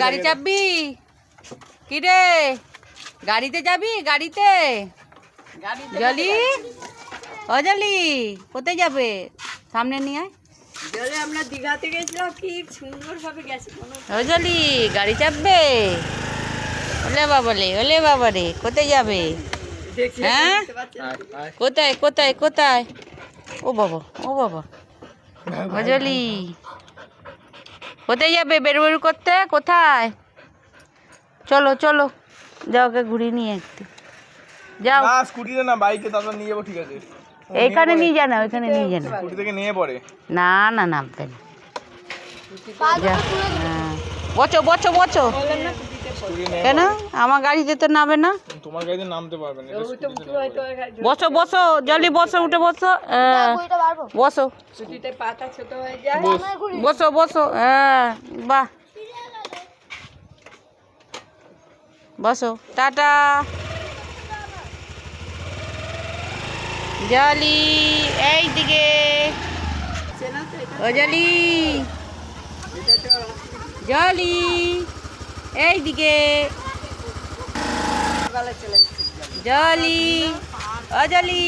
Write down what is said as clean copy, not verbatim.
গাড়ি চাপবি? কি রে, গাড়িতে যাবি? গাড়িতে জলি, ও জলি কোথায় যাবে? সামনে নিয়ে আয়। জলে আমরা দীঘাতে গেছিলাম, কি সুন্দর ভাবে গেছে। ও জলি গাড়ি চাপবে? ওলে বাবা রে, ওলে বাবা রে, কোথায় যাবে? হ্যাঁ কোথায় কোথায় কোথায়? ও বাবা, ও বাবা, ও জলি কোথায় যাবে? বেরু বেরু করতে কোথায়? চলো চলো, যাও, ওকে ঘুরিয়ে নিয়ে একটু যাও। না স্কুটিতে না, বাইকে তারপর নিয়ে যাবো। ঠিক আছে, এইখানে নিয়ে যানা, ওইখানে নিয়ে যানা। স্কুটি থেকে নিয়ে পড়ে। না না, নামবে না। যা, হ্যাঁ। বসো বসো বসো। স্কুটি নিয়ে কেন আমার গাড়িতে তো নামবে না? তোমার গাড়িতে নামতে পারবে না, এটা স্কুটিতে নিয়ে পড়ে। বসো বসো, জলদি বসো, উঠে বসো। বসো ছুটিতে পাতা ছোট হয়ে যায়। বসো বসো, হ্যাঁ বাহ, বসো, টাটা। জলি এই দিকে, ও জলি, জলি এই দিকে, জলি, ও জলি।